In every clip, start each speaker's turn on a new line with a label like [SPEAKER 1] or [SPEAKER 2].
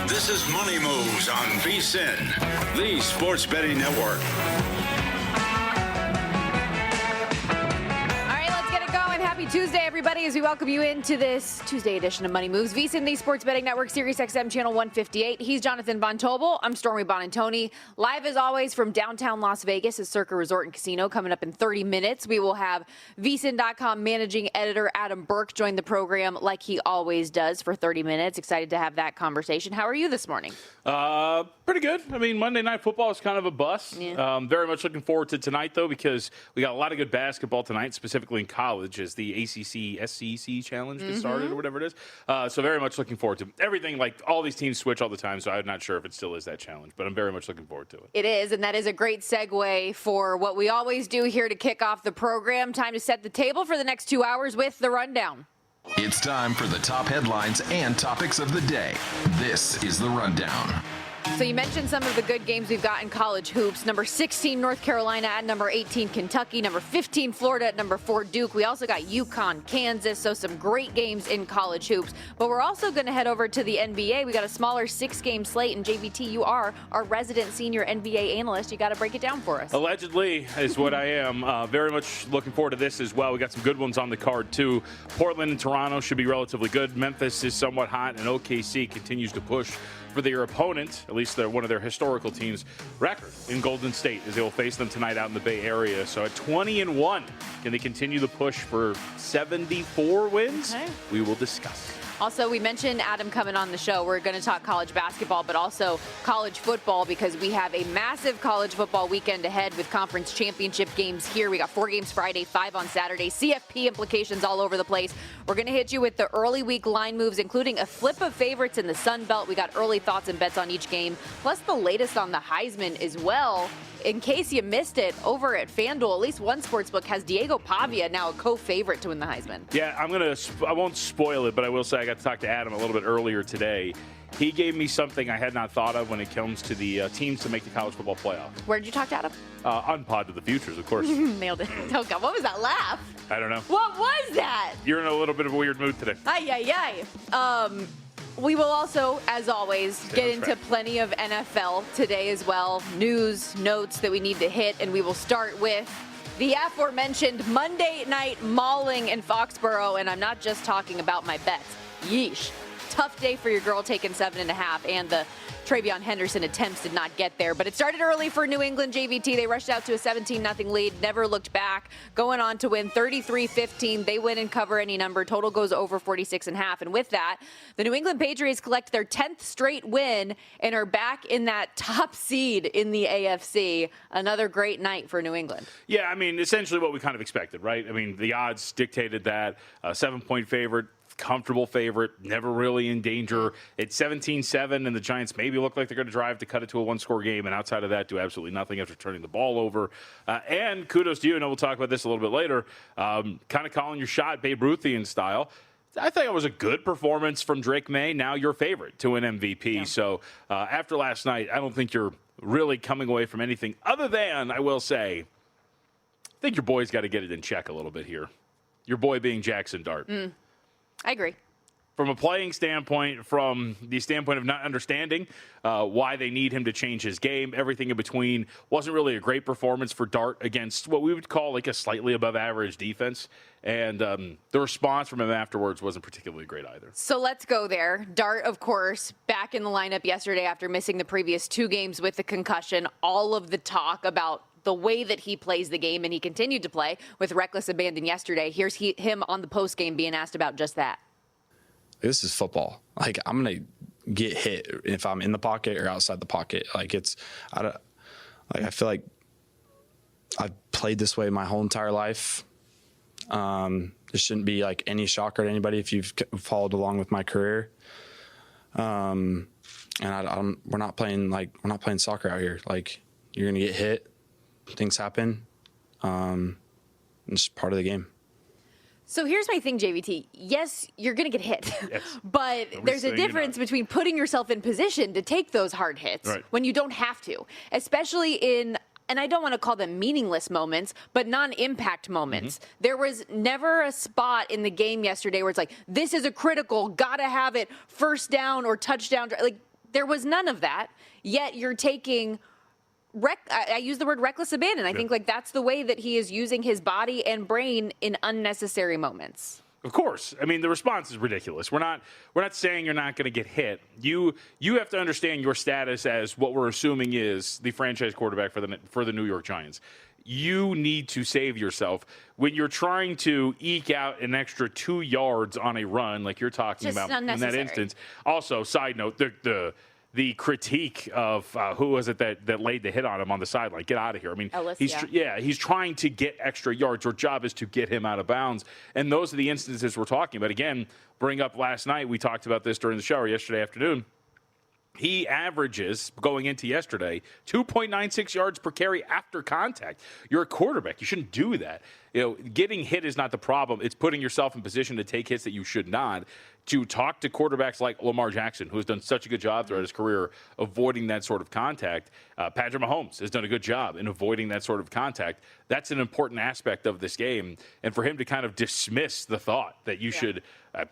[SPEAKER 1] This is Money Moves on VSiN, the sports betting network.
[SPEAKER 2] Happy Tuesday, everybody, as we welcome you into this Tuesday edition of Money Moves. VSiN, the Sports Betting Network, Sirius XM Channel 158. He's Jonathan Von Tobel. I'm Stormy Buonantony. Live, as always, from downtown Las Vegas is Circa Resort and Casino. Coming up in 30 minutes, we will have VSiN.com Managing Editor Adam Burke join the program like he always does for 30 minutes. Excited to have that conversation. How are you this morning?
[SPEAKER 3] Pretty good. I mean, Monday Night Football is kind of a bust.
[SPEAKER 2] Yeah.
[SPEAKER 3] Very much looking forward to tonight, though, because we got a lot of good basketball tonight, specifically in college, as the ACC SEC Challenge gets started or whatever it is. So very much looking forward to everything. Like, all these teams switch all the time, so I'm not sure if it still is that challenge, but I'm very much looking forward to it.
[SPEAKER 2] It is, and that is a great segue for what we always do here to kick off the program. Time to set the table for the next 2 hours with the Rundown.
[SPEAKER 4] It's time for the top headlines and topics of the day. This is the Rundown.
[SPEAKER 2] So you mentioned some of the good games we've got in college hoops. Number 16, North Carolina at number 18, Kentucky. Number 15, Florida at number 4, Duke. We also got UConn, Kansas. So some great games in college hoops. But we're also going to head over to the NBA. We got a smaller 6-game slate. And JVT, you are our resident senior NBA analyst. You got to break it down for us.
[SPEAKER 3] Allegedly is what I am. Very much looking forward to this as well. We got some good ones on the card, too. Portland and Toronto should be relatively good. Memphis is somewhat hot, and OKC continues to push for their opponent, at least one of their historical teams' record in Golden State, as they will face them tonight out in the Bay Area. So at 20-1, can they continue the push for 74 wins?
[SPEAKER 2] Okay.
[SPEAKER 3] We will discuss.
[SPEAKER 2] Also, we mentioned Adam coming on the show. We're going to talk college basketball, but also college football, because we have a massive college football weekend ahead with conference championship games here. We got 4 games Friday, 5 on Saturday, CFP implications all over the place. We're going to hit you with the early week line moves, including a flip of favorites in the Sun Belt. We got early thoughts and bets on each game, plus the latest on the Heisman as well. In case you missed it, over at FanDuel, at least one sportsbook has Diego Pavia now a co-favorite to win the Heisman.
[SPEAKER 3] Yeah, I won't spoil it, but I will say I got to talk to Adam a little bit earlier today. He gave me something I had not thought of when it comes to the teams to make the college football playoff.
[SPEAKER 2] Where did you talk to Adam?
[SPEAKER 3] On Pod to the Futures, of course.
[SPEAKER 2] Nailed it. Oh, God, what was that laugh?
[SPEAKER 3] I don't know.
[SPEAKER 2] What was that?
[SPEAKER 3] You're in a little bit of a weird mood today.
[SPEAKER 2] We will also, as always, get into plenty of NFL today as well. News, notes that we need to hit, and we will start with the aforementioned Monday night mauling in Foxborough, and I'm not just talking about my bets. Yeesh. Tough day for your girl taking 7.5, and the Travion Henderson attempts did not get there. But it started early for New England JVT. They rushed out to a 17-0 lead, never looked back, going on to win 33-15. They win and cover any number. Total goes over 46.5. And with that, the New England Patriots collect their 10th straight win and are back in that top seed in the AFC. Another great night for New England.
[SPEAKER 3] Yeah, I mean, essentially what we kind of expected, right? I mean, the odds dictated that. 7-point favorite. Comfortable favorite, never really in danger. It's 17-7, and the Giants maybe look like they're going to drive to cut it to a one-score game, and outside of that, do absolutely nothing after turning the ball over. And kudos to you, and we'll talk about this a little bit later, kind of calling your shot Babe Ruthian style. I think it was a good performance from Drake May, now your favorite to an MVP. Yeah. So after last night, I don't think you're really coming away from anything other than, I will say, I think your boy's got to get it in check a little bit here. Your boy being Jackson Dart.
[SPEAKER 2] I agree.
[SPEAKER 3] From a playing standpoint, from the standpoint of not understanding why they need him to change his game, everything in between, wasn't really a great performance for Dart against what we would call like a slightly above average defense. And the response from him afterwards wasn't particularly great either.
[SPEAKER 2] So let's go there. Dart, of course, back in the lineup yesterday after missing the previous 2 games with the concussion. All of the talk about the way that he plays the game, and he continued to play with reckless abandon yesterday. Here's him on the postgame being asked about just that.
[SPEAKER 5] This is football. Like, I'm going to get hit if I'm in the pocket or outside the pocket. Like, I feel like I've played this way my whole entire life. This shouldn't be like any shocker to anybody if you've followed along with my career. And we're not playing soccer out here. Like, you're going to get hit. Things happen. It's part of the game.
[SPEAKER 2] So here's my thing, JVT. Yes, you're going to get hit, yes. But there's a difference between putting yourself in position to take those hard hits when you don't have to, especially in, and I don't want to call them meaningless moments, but non-impact moments. Mm-hmm. There was never a spot in the game yesterday where it's like, this is a critical, gotta have it, first down or touchdown. Like, there was none of that, yet you're taking I use the word reckless abandon. I think like that's the way that he is using his body and brain in unnecessary moments.
[SPEAKER 3] Of course. I mean, the response is ridiculous. We're not saying you're not going to get hit. You have to understand your status as what we're assuming is the franchise quarterback for the New York Giants. You need to save yourself when you're trying to eke out an extra 2 yards on a run like you're talking about in that instance. Also, side note, the critique of who was it that laid the hit on him on the sideline? Get out of here. I mean, he's trying to get extra yards. Your job is to get him out of bounds. And those are the instances we're talking about. Again, bring up last night. We talked about this during the show or yesterday afternoon. He averages, going into yesterday, 2.96 yards per carry after contact. You're a quarterback. You shouldn't do that. Getting hit is not the problem. It's putting yourself in position to take hits that you should not. To talk to quarterbacks like Lamar Jackson, who has done such a good job throughout his career avoiding that sort of contact. Patrick Mahomes has done a good job in avoiding that sort of contact. That's an important aspect of this game. And for him to kind of dismiss the thought that you should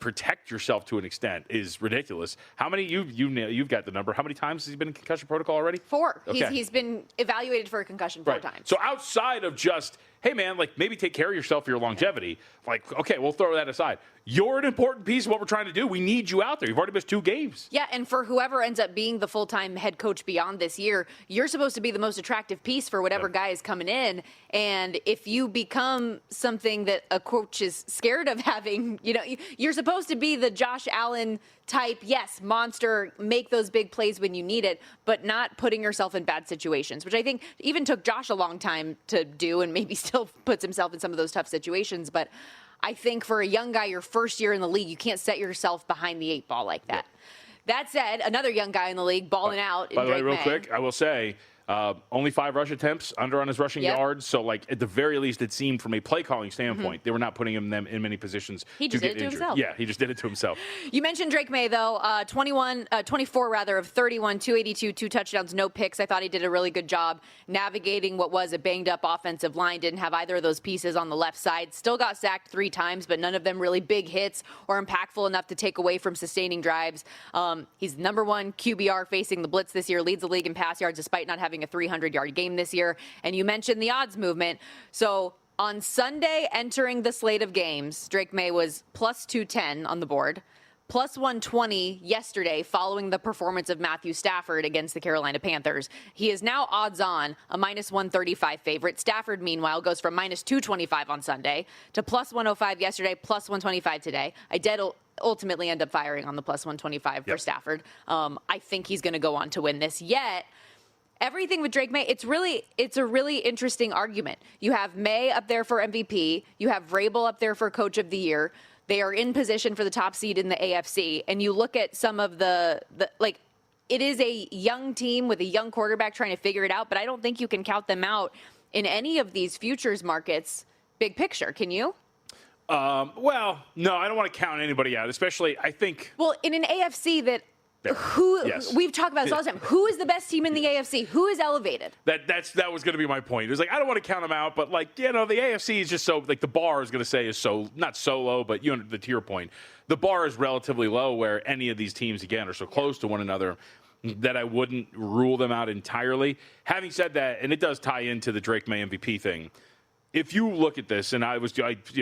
[SPEAKER 3] protect yourself to an extent is ridiculous. How many, you've got the number, how many times has he been in concussion protocol already?
[SPEAKER 2] 4.
[SPEAKER 3] Okay.
[SPEAKER 2] He's been evaluated for a concussion 4 times.
[SPEAKER 3] So outside of just, hey, man, like maybe take care of yourself for your longevity, like, okay, we'll throw that aside. You're an important piece of what we're trying to do. We need you out there. You've already missed 2 games.
[SPEAKER 2] Yeah, and for whoever ends up being the full-time head coach beyond this year, you're supposed to be the most attractive piece for whatever guy is coming in. And if you become something that a coach is scared of having, you're supposed to be the Josh Allen type, yes, monster, make those big plays when you need it, but not putting yourself in bad situations, which I think even took Josh a long time to do and maybe still puts himself in some of those tough situations. But I think for a young guy, your first year in the league, you can't set yourself behind the 8 ball like that. That said, another young guy in the league balling out.
[SPEAKER 3] By the way, real quick, I will say, only 5 rush attempts, under on his rushing yards. So, like, at the very least, it seemed from a play calling standpoint, they were not putting him in many positions.
[SPEAKER 2] He just did it to himself.
[SPEAKER 3] Yeah, he just did it to himself.
[SPEAKER 2] You mentioned Drake May, though. 24 of 31, 282, 2 touchdowns, no picks. I thought he did a really good job navigating what was a banged-up offensive line. Didn't have either of those pieces on the left side. Still got sacked 3 times, but none of them really big hits or impactful enough to take away from sustaining drives. He's number 1 QBR facing the blitz this year, leads the league in pass yards despite not having a 300-yard game this year. And you mentioned the odds movement. So on Sunday, entering the slate of games, Drake May was plus 210 on the board, plus 120 yesterday following the performance of Matthew Stafford against the Carolina Panthers. He is now odds on a minus 135 favorite. Stafford, meanwhile, goes from minus 225 on Sunday to plus 105 yesterday, plus 125 today. I did ultimately end up firing on the plus 125 for Stafford. I think he's going to go on to win this. Yet everything with Drake May, it's a really interesting argument. You have May up there for MVP. You have Vrabel up there for Coach of the Year. They are in position for the top seed in the AFC. And you look at some of the it is a young team with a young quarterback trying to figure it out, but I don't think you can count them out in any of these futures markets. Big picture, can you?
[SPEAKER 3] Well, no, I don't want to count anybody out, especially I think.
[SPEAKER 2] Well, in an AFC that we've talked about this all the time. Who is the best team in the AFC? Who is elevated?
[SPEAKER 3] That was going to be my point. It was like, I don't want to count them out, but like, the AFC is just so, like, the bar is going to say is so, not so low, but to your point, the bar is relatively low where any of these teams, again, are so close to one another that I wouldn't rule them out entirely. Having said that, and it does tie into the Drake May MVP thing, if you look at this, and I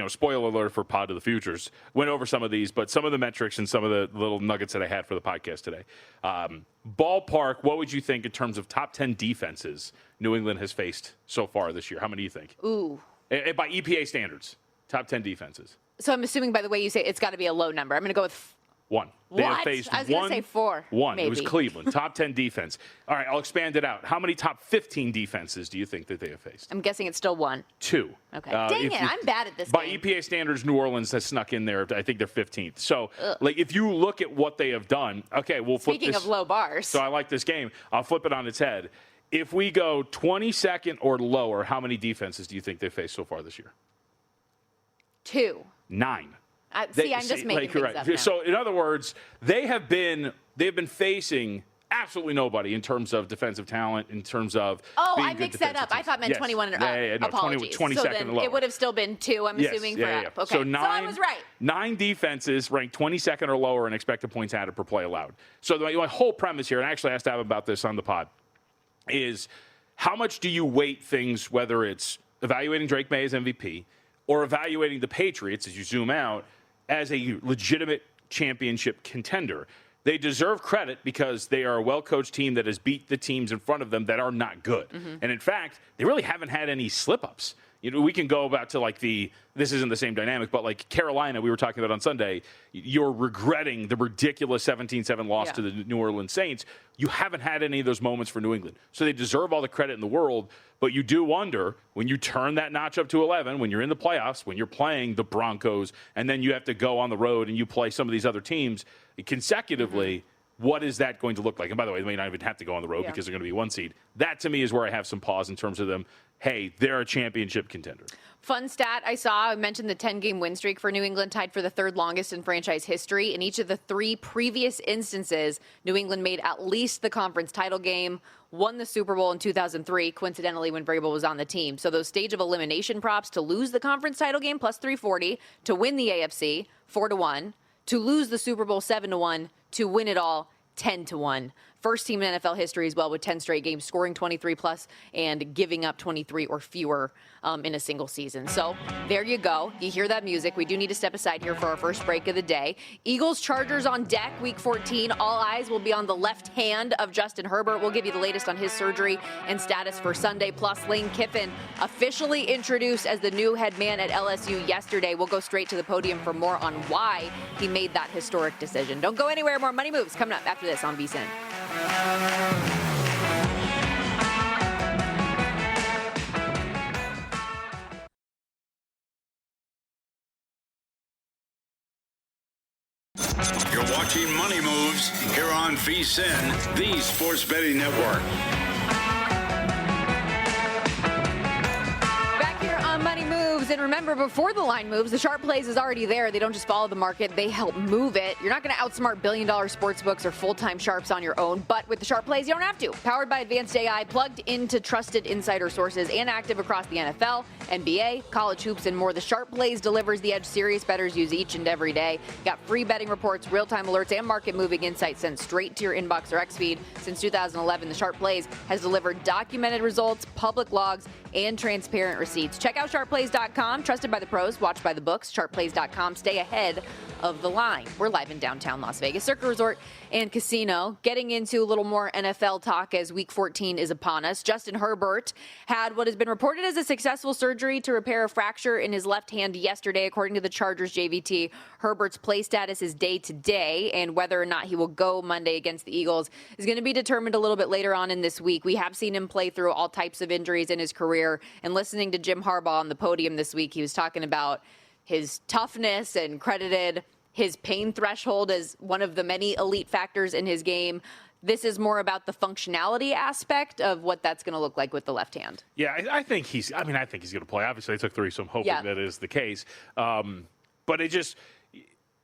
[SPEAKER 3] spoiler alert for Pod of the Futures, went over some of these, but some of the metrics and some of the little nuggets that I had for the podcast today. Ballpark, what would you think in terms of top 10 defenses New England has faced so far this year? How many do you think?
[SPEAKER 2] Ooh.
[SPEAKER 3] By EPA standards, top 10 defenses.
[SPEAKER 2] So I'm assuming by the way you say it's got to be a low number. I'm going to go with
[SPEAKER 3] 1. They have faced
[SPEAKER 2] I was going to say 4.
[SPEAKER 3] 1.
[SPEAKER 2] Maybe.
[SPEAKER 3] It was Cleveland. Top 10 defense. All right, I'll expand it out. How many top 15 defenses do you think that they have faced?
[SPEAKER 2] I'm guessing it's still 1.
[SPEAKER 3] 2.
[SPEAKER 2] Okay. Dang it, I'm bad at this
[SPEAKER 3] By
[SPEAKER 2] game.
[SPEAKER 3] EPA standards, New Orleans has snuck in there. I think they're 15th. So, like, if you look at what they have done, okay, we'll flip
[SPEAKER 2] Speaking of low bars.
[SPEAKER 3] So I like this game. I'll flip it on its head. If we go 22nd or lower, how many defenses do you think they've faced so far this year?
[SPEAKER 2] 2.
[SPEAKER 3] 9.
[SPEAKER 2] I'm just making things up now.
[SPEAKER 3] So, in other words, they've been facing absolutely nobody in terms of defensive talent, in terms of being
[SPEAKER 2] I
[SPEAKER 3] good
[SPEAKER 2] mixed that up.
[SPEAKER 3] defensive
[SPEAKER 2] I thought meant
[SPEAKER 3] teams.
[SPEAKER 2] 21
[SPEAKER 3] Yes. No,
[SPEAKER 2] apologies.
[SPEAKER 3] 22nd
[SPEAKER 2] so
[SPEAKER 3] and
[SPEAKER 2] then
[SPEAKER 3] lower.
[SPEAKER 2] it would have still been 2, I'm assuming, for App. Okay.
[SPEAKER 3] So
[SPEAKER 2] I was right.
[SPEAKER 3] 9 defenses ranked 22nd or lower in expected points added per play allowed. So my whole premise here, and I actually asked Adam about this on the pod, is how much do you weight things, whether it's evaluating Drake May as MVP or evaluating the Patriots, as you zoom out, as a legitimate championship contender? They deserve credit because they are a well-coached team that has beat the teams in front of them that are not good. Mm-hmm. And in fact, they really haven't had any slip-ups. We can go back to this isn't the same dynamic, but like Carolina, we were talking about on Sunday, you're regretting the ridiculous 17-7 loss to the New Orleans Saints. You haven't had any of those moments for New England. So they deserve all the credit in the world, but you do wonder when you turn that notch up to 11, when you're in the playoffs, when you're playing the Broncos, and then you have to go on the road and you play some of these other teams consecutively, what is that going to look like? And by the way, they may not even have to go on the road because they're going to be 1 seed. That, to me, is where I have some pause in terms of them. Hey, they're a championship contender.
[SPEAKER 2] Fun stat I mentioned the 10-game win streak for New England, tied for the 3rd longest in franchise history. In each of the 3 previous instances, New England made at least the conference title game, won the Super Bowl in 2003, coincidentally when Vrabel was on the team. So those stage of elimination props to lose the conference title game, plus 340, to win the AFC, 4-1, to lose the Super Bowl, 7-1, to win it all, 10-1. First team in NFL history as well with 10 straight games, scoring 23+ and giving up 23 or fewer in a single season. So there you go. You hear that music. We do need to step aside here for our first break of the day. Eagles Chargers on deck, week 14. All eyes will be on the left hand of Justin Herbert. We'll give you the latest on his surgery and status for Sunday. Plus, Lane Kiffin officially introduced as the new head man at LSU yesterday. We'll go straight to the podium for more on why he made that historic decision. Don't go anywhere. More Money Moves coming up after this on VSiN.
[SPEAKER 1] You're watching Money Moves here on VSiN, the Sports Betting Network.
[SPEAKER 2] Back here on Money Moves, and remember, before the line moves, the sharp plays is already there. They don't just follow the market, they help move it. You're not going to outsmart billion-dollar sportsbooks or full-time sharps on your own, but with the sharp plays, you don't have to. Powered by advanced AI, plugged into trusted insider sources, and active across the NFL, NBA, college hoops, and more. The sharp plays delivers the edge serious bettors use each and every day. Got free betting reports, real-time alerts, and market-moving insights sent straight to your inbox or X feed. Since 2011, the Sharp Plays has delivered documented results, public logs, and transparent receipts. Check out sharpplays.com. Trusted by the pros, watched by the books. Sharpplays.com. Stay ahead of the line. We're live in downtown Las Vegas, Circa Resort and Casino. Getting into a little more NFL talk as Week 14 is upon us. Justin Herbert had what has been reported as a successful surgery to repair a fracture in his left hand yesterday, according to the Chargers JVT. Herbert's play status is day to day, and whether or not he will go Monday against the Eagles is going to be determined a little bit later on in this week. We have seen him play through all types of injuries in his career, and listening to Jim Harbaugh on the podium this week, he was talking about his toughness and credited his pain threshold as one of the many elite factors in his game. This is more about the functionality aspect of what that's going to look like with the left hand.
[SPEAKER 3] Yeah, I think he's going to play. Obviously, they took 3, so I'm hoping that is the case. But it just,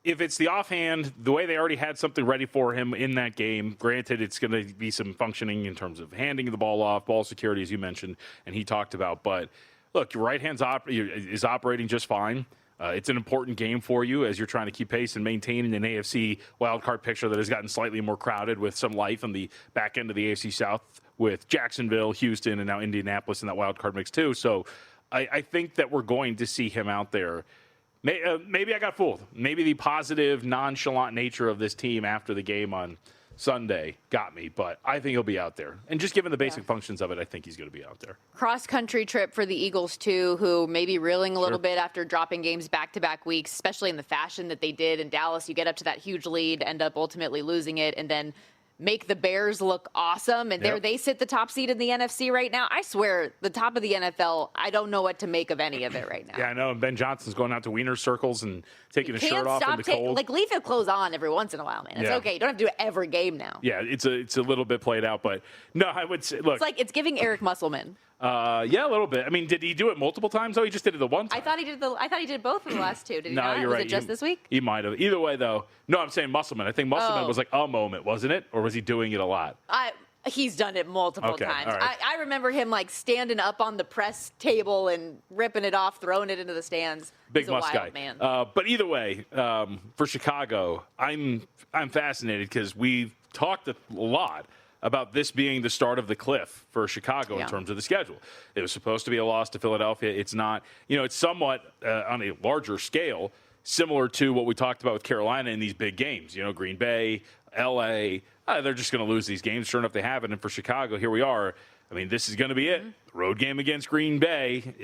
[SPEAKER 3] if it's the offhand, the way they already had something ready for him in that game, granted, it's going to be some functioning in terms of handing the ball off, ball security, as you mentioned, and he talked about. But look, your right hand's is operating just fine. It's an important game for you as you're trying to keep pace and maintain an AFC wildcard picture that has gotten slightly more crowded with some life on the back end of the AFC South with Jacksonville, Houston, and now Indianapolis in that wildcard mix too. So I think that we're going to see him out there. Maybe I got fooled. Maybe the positive, nonchalant nature of this team after the game on Sunday got me, but I think he'll be out there. And just given the basic functions of it, I think he's going to be out there.
[SPEAKER 2] Cross-country trip for the Eagles, too, who may be reeling a little bit after dropping games back-to-back weeks, especially in the fashion that they did in Dallas. You get up to that huge lead, end up ultimately losing it, and then make the Bears look awesome. And there they sit the top seed in the NFC right now. I swear, the top of the NFL, I don't know what to make of any of it right now.
[SPEAKER 3] Yeah, I know. And Ben Johnson's going out to wiener circles and taking his shirt off in the cold.
[SPEAKER 2] Leave your clothes on every once in a while, man. It's okay. You don't have to do it every game now.
[SPEAKER 3] Yeah, it's a little bit played out. But, no, I would say, look.
[SPEAKER 2] It's giving Eric Musselman.
[SPEAKER 3] Yeah, a little bit. I mean, did he do it multiple times though? He just did it the one time.
[SPEAKER 2] I thought he did both of the last two. Did he
[SPEAKER 3] No,
[SPEAKER 2] not?
[SPEAKER 3] you're
[SPEAKER 2] Was
[SPEAKER 3] right.
[SPEAKER 2] it just this week?
[SPEAKER 3] He might have. Either way, though. No, I'm saying Musselman. I think Musselman was like a moment, wasn't it? Or was he doing it a lot?
[SPEAKER 2] He's done it multiple times.
[SPEAKER 3] All right.
[SPEAKER 2] I remember him like standing up on the press table and ripping it off, throwing it into the stands.
[SPEAKER 3] Big
[SPEAKER 2] He's a
[SPEAKER 3] Muss
[SPEAKER 2] wild
[SPEAKER 3] guy.
[SPEAKER 2] man.
[SPEAKER 3] But either way, for Chicago, I'm fascinated because we've talked a lot about this being the start of the cliff for Chicago in terms of the schedule. It was supposed to be a loss to Philadelphia. It's not. It's somewhat on a larger scale, similar to what we talked about with Carolina in these big games. Green Bay, L.A., they're just going to lose these games. Sure enough, they have it. And for Chicago, here we are. I mean, this is going to be it. Road game against Green Bay.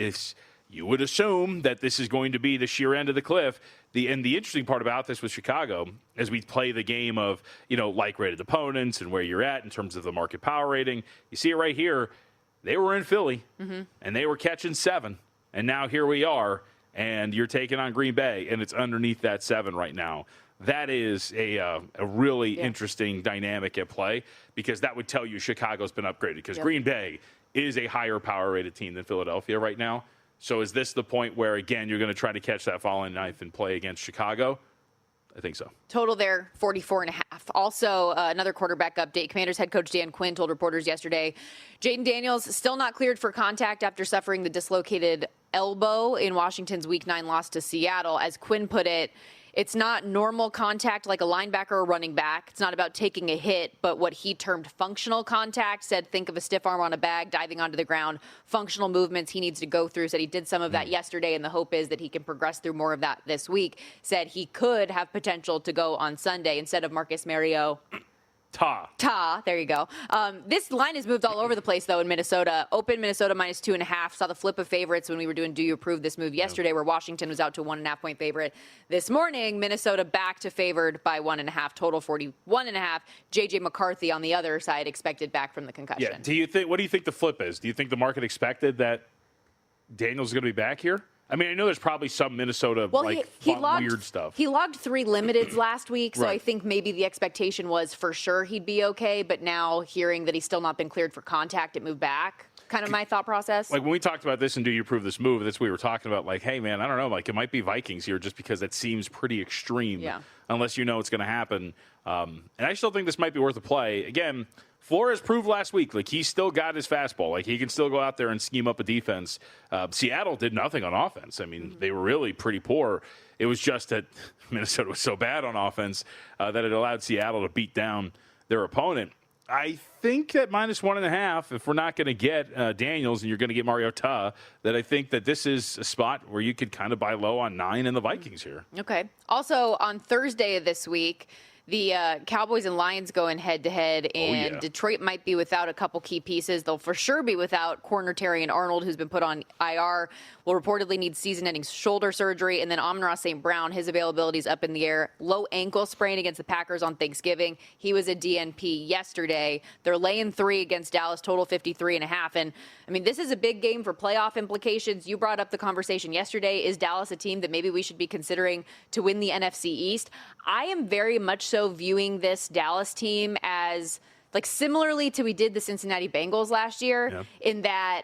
[SPEAKER 3] You would assume that this is going to be the sheer end of the cliff. And the interesting part about this with Chicago, as we play the game of, like-rated opponents and where you're at in terms of the market power rating, you see it right here. They were in Philly, and they were catching 7. And now here we are, and you're taking on Green Bay, and it's underneath that 7 right now. That is a really interesting dynamic at play because that would tell you Chicago's been upgraded because Green Bay is a higher power-rated team than Philadelphia right now. So is this the point where, again, you're going to try to catch that falling knife and play against Chicago? I think so.
[SPEAKER 2] Total there, 44.5. Also, another quarterback update. Commanders head coach Dan Quinn told reporters yesterday, Jaden Daniels still not cleared for contact after suffering the dislocated elbow in Washington's Week 9 loss to Seattle. As Quinn put it, it's not normal contact like a linebacker or running back. It's not about taking a hit, but what he termed functional contact. Said, think of a stiff arm on a bag, diving onto the ground. Functional movements he needs to go through. Said he did some of that yesterday, and the hope is that he can progress through more of that this week. Said he could have potential to go on Sunday instead of Marcus Mario. There you go. This line has moved all over the place, though, in Minnesota. Open Minnesota minus 2.5. Saw the flip of favorites when we were doing Do You Approve this move yesterday, where Washington was out to 1.5-point favorite. This morning, Minnesota back to favored by 1.5, total 41.5. J.J. McCarthy on the other side expected back from the concussion.
[SPEAKER 3] Yeah. What do you think the flip is? Do you think the market expected that Daniels is going to be back here? I mean, I know there's probably some Minnesota weird stuff.
[SPEAKER 2] He logged 3 limiteds last week, so
[SPEAKER 3] Right.
[SPEAKER 2] I think maybe the expectation was for sure he'd be okay. But now hearing that he's still not been cleared for contact, it moved back. Kind of my thought process.
[SPEAKER 3] Like when we talked about this and Do You Approve this move, that's what we were talking about. Like, hey, man, I don't know. Like, it might be Vikings here just because that seems pretty extreme.
[SPEAKER 2] Yeah.
[SPEAKER 3] Unless you know it's going to happen. And I still think this might be worth a play. Again, Flores proved last week, like, he's still got his fastball. Like, he can still go out there and scheme up a defense. Seattle did nothing on offense. I mean, they were really pretty poor. It was just that Minnesota was so bad on offense that it allowed Seattle to beat down their opponent. I think that minus 1.5, if we're not going to get Daniels and you're going to get Mariota, that I think that this is a spot where you could kind of buy low on 9 and the Vikings here.
[SPEAKER 2] Okay. Also, on Thursday of this week, the Cowboys and Lions going head-to-head, and Detroit might be without a couple key pieces. They'll for sure be without corner Terrion Arnold, who's been put on IR, will reportedly need season-ending shoulder surgery, and then Amon-Ra St. Brown, his availability is up in the air. Low ankle sprain against the Packers on Thanksgiving. He was a DNP yesterday. They're laying 3 against Dallas, total 53.5. And, I mean, this is a big game for playoff implications. You brought up the conversation yesterday. Is Dallas a team that maybe we should be considering to win the NFC East? I am very much so viewing this Dallas team as, like, similarly to we did the Cincinnati Bengals last year, in that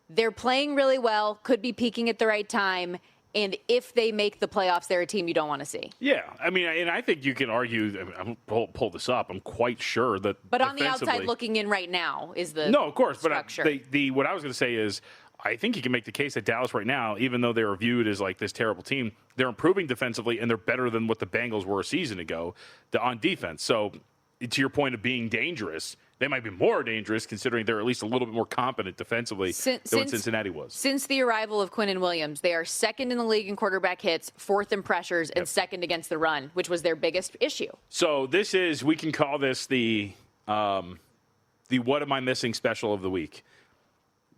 [SPEAKER 2] they're playing really well, could be peaking at the right time, and if they make the playoffs, they're a team you don't want to see.
[SPEAKER 3] Yeah, I mean, and I think you can argue, I'll pull this up, I'm quite sure that
[SPEAKER 2] But on the outside looking in right now is the
[SPEAKER 3] No, of course,
[SPEAKER 2] structure.
[SPEAKER 3] but what I was going to say is, I think you can make the case that Dallas right now, even though they're viewed as like this terrible team, they're improving defensively and they're better than what the Bengals were a season ago on defense. So to your point of being dangerous, they might be more dangerous considering they're at least a little bit more competent defensively than what Cincinnati was.
[SPEAKER 2] Since the arrival of Quinnen Williams, they are second in the league in quarterback hits, 4th in pressures, and second against the run, which was their biggest issue.
[SPEAKER 3] So this is, we can call this the what am I missing special of the week.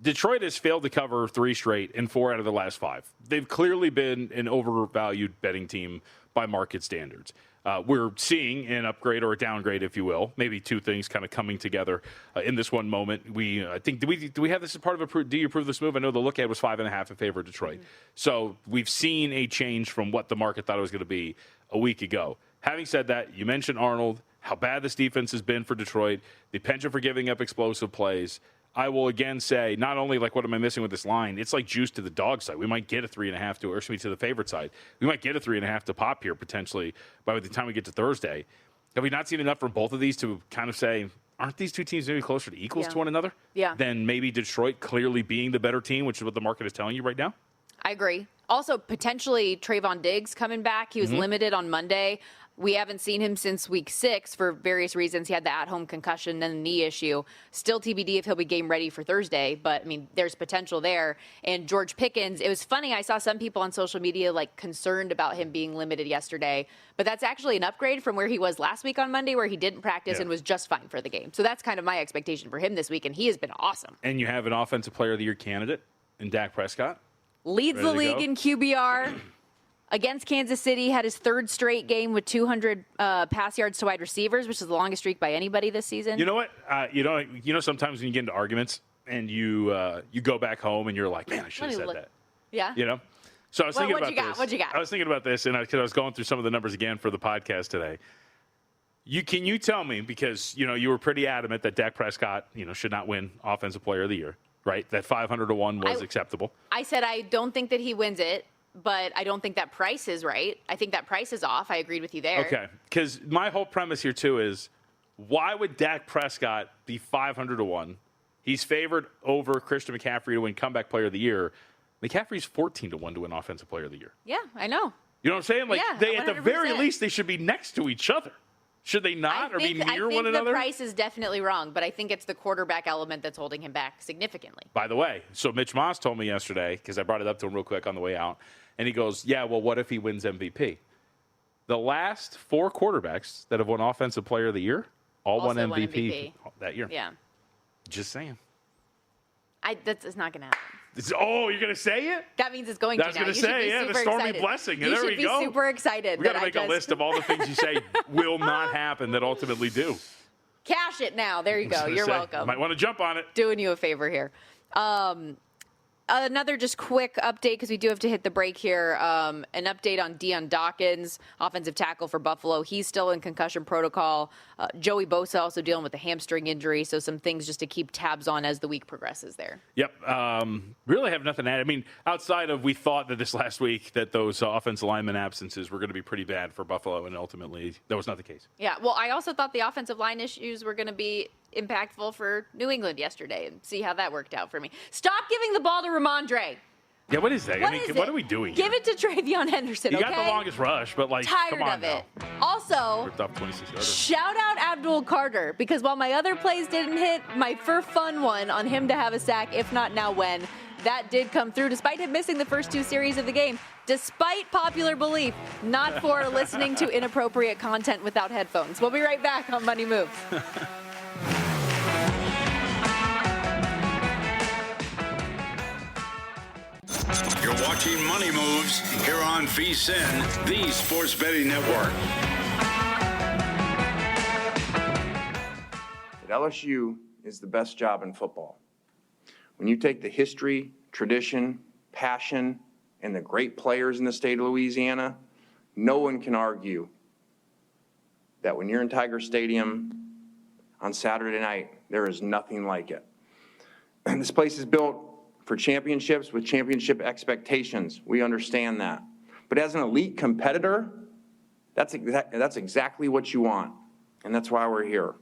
[SPEAKER 3] Detroit has failed to cover 3 straight in 4 out of the last 5. They've clearly been an overvalued betting team by market standards. We're seeing an upgrade or a downgrade, if you will, maybe 2 things kind of coming together in this one moment. I think, do we have this as part of do you approve this move? I know the look at was 5.5 in favor of Detroit. Mm-hmm. So we've seen a change from what the market thought it was going to be a week ago. Having said that, you mentioned Arnold, how bad this defense has been for Detroit, the penchant for giving up explosive plays. I will again say, not only like what am I missing with this line, it's like juice to the dog side. We might get a 3.5 to the favorite side. We might get a 3.5 to pop here potentially by the time we get to Thursday. Have we not seen enough from both of these to kind of say, aren't these two teams maybe closer to equals to one another?
[SPEAKER 2] Yeah.
[SPEAKER 3] Than maybe Detroit clearly being the better team, which is what the market is telling you right now? I
[SPEAKER 2] agree. Also, potentially Trayvon Diggs coming back. He was limited on Monday. We haven't seen him since week 6 for various reasons. He had the at-home concussion and the knee issue. Still TBD if he'll be game ready for Thursday, but, I mean, there's potential there. And George Pickens, it was funny. I saw some people on social media, like, concerned about him being limited yesterday. But that's actually an upgrade from where he was last week on Monday, where he didn't practice and was just fine for the game. So that's kind of my expectation for him this week, and he has been awesome.
[SPEAKER 3] And you have an Offensive Player of the Year candidate in Dak Prescott.
[SPEAKER 2] Leads the league in QBR. Against Kansas City, had his 3rd straight game with 200 pass yards to wide receivers, which is the longest streak by anybody this season.
[SPEAKER 3] You know what? You know, sometimes when you get into arguments and you go back home and you're like, man, I should have said that.
[SPEAKER 2] Yeah.
[SPEAKER 3] You know? So I was thinking about this.
[SPEAKER 2] What'd you got?
[SPEAKER 3] I was thinking about this, and because I was going through some of the numbers again for the podcast today. Can you tell me, because, you know, you were pretty adamant that Dak Prescott, you know, should not win Offensive Player of the Year, right? That 500 to 1 was acceptable.
[SPEAKER 2] I said I don't think that he wins it. But I don't think that price is right. I think that price is off. I agreed with you there.
[SPEAKER 3] Okay. Because my whole premise here, too, is why would Dak Prescott be 500 to 1? He's favored over Christian McCaffrey to win Comeback Player of the Year. McCaffrey's 14 to 1 to win Offensive Player of the Year.
[SPEAKER 2] Yeah, I know.
[SPEAKER 3] You know what I'm saying? Like,
[SPEAKER 2] yeah,
[SPEAKER 3] they, at the very least, they should be next to each other. Should they not, or be near one another?
[SPEAKER 2] I think the price is definitely wrong, but I think it's the quarterback element that's holding him back significantly.
[SPEAKER 3] By the way, so Mitch Moss told me yesterday, because I brought it up to him real quick on the way out, and he goes, yeah, well, what if he wins MVP? The last 4 quarterbacks that have won Offensive Player of the Year all won MVP that year.
[SPEAKER 2] Yeah.
[SPEAKER 3] Just saying.
[SPEAKER 2] That's not going to happen.
[SPEAKER 3] Oh, you're going to say it?
[SPEAKER 2] That means it's going to.
[SPEAKER 3] I was going to say, yeah, the Stormy blessing. There we go.
[SPEAKER 2] You should be super excited.
[SPEAKER 3] We got to make a list of all the things you say will not happen that ultimately do.
[SPEAKER 2] Cash it now. There you go. You're welcome.
[SPEAKER 3] Might want to jump on it.
[SPEAKER 2] Doing you a favor here. Another just quick update, because we do have to hit the break here. An update on Deion Dawkins, offensive tackle for Buffalo. He's still in concussion protocol. Joey Bosa also dealing with a hamstring injury, so some things just to keep tabs on as the week progresses there.
[SPEAKER 3] Yep. Really have nothing to add. I mean, outside of we thought that this last week that those offensive lineman absences were going to be pretty bad for Buffalo, and ultimately that was not the case.
[SPEAKER 2] Yeah, well, I also thought the offensive line issues were going to be impactful for New England yesterday, and see how that worked out for me. Stop giving the ball to Ramondre.
[SPEAKER 3] Yeah, what is that? What are we doing?
[SPEAKER 2] Give it to Travion Henderson,
[SPEAKER 3] You got the longest rush, but, like,
[SPEAKER 2] Tired
[SPEAKER 3] come on
[SPEAKER 2] of it.
[SPEAKER 3] now.
[SPEAKER 2] Also,
[SPEAKER 3] Ripped off 26
[SPEAKER 2] shout out Abdul Carter, because while my other plays didn't hit, my for fun one on him to have a sack, if not now when, that did come through, despite him missing the first 2 series of the game, despite popular belief, not for listening to inappropriate content without headphones. We'll be right back on Money Moves.
[SPEAKER 1] You're watching Money Moves here on VSiN, the Sports Betting Network.
[SPEAKER 6] At LSU is the best job in football. When you take the history, tradition, passion, and the great players in the state of Louisiana, no one can argue that when you're in Tiger Stadium on Saturday night, there is nothing like it. And this place is built for championships with championship expectations. We understand that. But as an elite competitor, that's exactly what you want. And that's why we're here.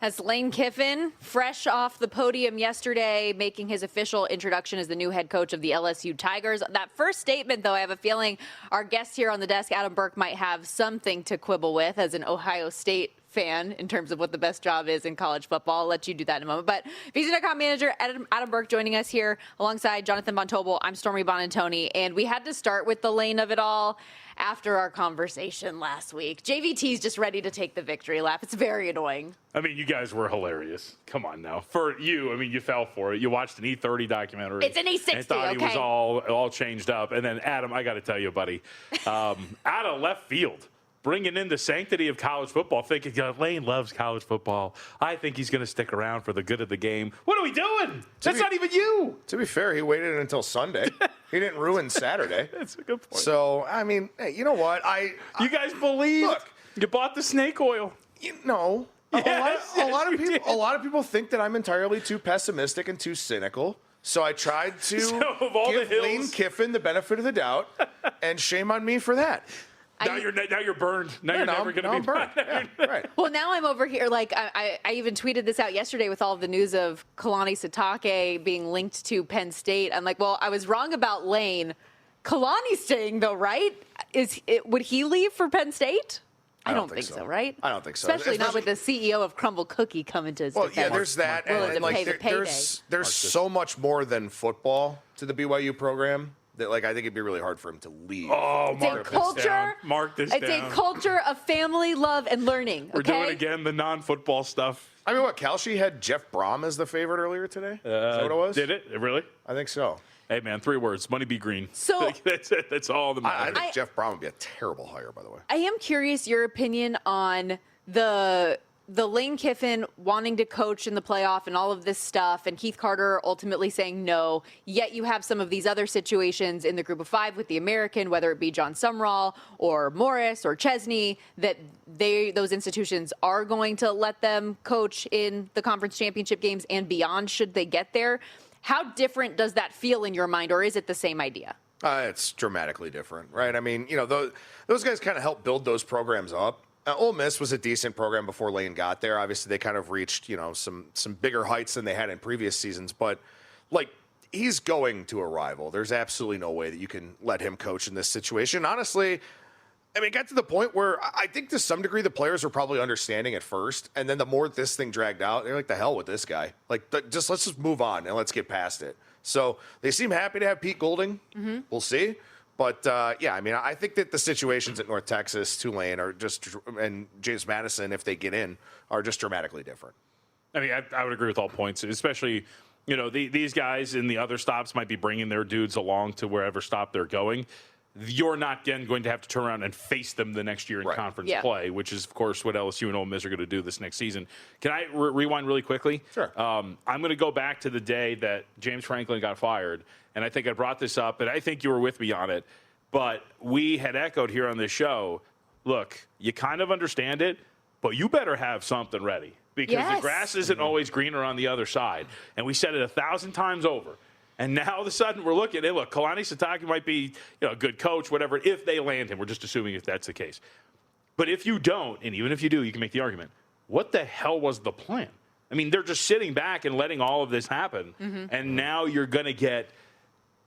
[SPEAKER 2] That's Lane Kiffin, fresh off the podium yesterday, making his official introduction as the new head coach of the LSU Tigers. That first statement, though, I have a feeling our guest here on the desk, Adam Burke, might have something to quibble with as an Ohio State fan in terms of what the best job is in college football. I'll let you do that in a moment. But VSiN.com manager Adam Burke joining us here alongside Jonathan Von Tobel. I'm Stormy Buonantony, and we had to start with the lane of it all after our conversation last week. JVT's just ready to take the victory lap. It's very annoying.
[SPEAKER 3] I mean, you guys were hilarious. Come on now. For you, I mean, you fell for it. You watched an E30 documentary.
[SPEAKER 2] It's an E60,
[SPEAKER 3] and thought he was all changed up. And then, Adam, I got to tell you, buddy, out of left field, bringing in the sanctity of college football, thinking, Lane loves college football. I think he's going to stick around for the good of the game. What are we doing? That's not even you.
[SPEAKER 7] To be fair, he waited until Sunday. He didn't ruin Saturday.
[SPEAKER 3] That's a good point.
[SPEAKER 7] So, I mean, hey, you know what?
[SPEAKER 3] You guys believe?
[SPEAKER 7] Look.
[SPEAKER 3] You bought the snake oil.
[SPEAKER 7] No. A lot of people think that I'm entirely too pessimistic and too cynical. So I tried to give Lane Kiffin the benefit of the doubt, and shame on me for that.
[SPEAKER 3] Now you're burned. Now you're never going to be
[SPEAKER 7] burned. Yeah, right.
[SPEAKER 2] Well, now I'm over here. Like I even tweeted this out yesterday with all of the news of Kalani Sitake being linked to Penn State. I'm like, well, I was wrong about Lane. Kalani's staying though, right? Would he leave for Penn State? I don't think so, right?
[SPEAKER 7] I don't think so.
[SPEAKER 2] Especially not with the CEO of Crumble Cookie coming to his defense.
[SPEAKER 7] Yeah, there's that. And like, there's so much more than football to the BYU program that, like, I think it'd be really hard for him to leave.
[SPEAKER 3] Oh, mark this down. Mark this down.
[SPEAKER 2] It's a culture of family, love, and learning.
[SPEAKER 3] We're doing again the non-football stuff.
[SPEAKER 7] I mean, what, Kalshi had Jeff Brom as the favorite earlier today? Is that what it was?
[SPEAKER 3] Did it? Really?
[SPEAKER 7] I think so.
[SPEAKER 3] Hey, man, 3 words. Money be green.
[SPEAKER 2] So
[SPEAKER 3] that's it. That's all the matters.
[SPEAKER 7] I think Jeff Brom would be a terrible hire, by the way.
[SPEAKER 2] I am curious your opinion on the Lane Kiffin wanting to coach in the playoff and all of this stuff, and Keith Carter ultimately saying no, yet you have some of these other situations in the group of 5 with the American, whether it be John Sumrall or Morris or Chesney, that those institutions are going to let them coach in the conference championship games and beyond should they get there. How different does that feel in your mind, or is it the same idea?
[SPEAKER 7] It's dramatically different, right? I mean, those guys kind of helped build those programs up. Ole Miss was a decent program before Lane got there. Obviously, they kind of reached, some bigger heights than they had in previous seasons. But, like, he's going to a rival. There's absolutely no way that you can let him coach in this situation. Honestly, I mean, it got to the point where I think to some degree the players were probably understanding at first. And then the more this thing dragged out, they're like, the hell with this guy. Like, let's just move on and let's get past it. So they seem happy to have Pete Golding. Mm-hmm. We'll see. But, yeah, I mean, I think that the situations at North Texas, Tulane, and James Madison, if they get in, are just dramatically different.
[SPEAKER 3] I mean, I would agree with all points, especially, these guys in the other stops might be bringing their dudes along to wherever stop they're going. You're not then going to have to turn around and face them the next year in conference play, which is, of course, what LSU and Ole Miss are going to do this next season. Can I rewind really quickly?
[SPEAKER 7] Sure.
[SPEAKER 3] I'm going to go back to the day that James Franklin got fired, and I think I brought this up, and I think you were with me on it, but we had echoed here on this show, look, you kind of understand it, but you better have something ready because the grass isn't always greener on the other side. And we said it 1,000 times over. And now all of a sudden we're looking at, look, Kalani Sitake might be a good coach, whatever, if they land him. We're just assuming if that's the case. But if you don't, and even if you do, you can make the argument, what the hell was the plan? I mean, they're just sitting back and letting all of this happen. Mm-hmm. And now you're going to get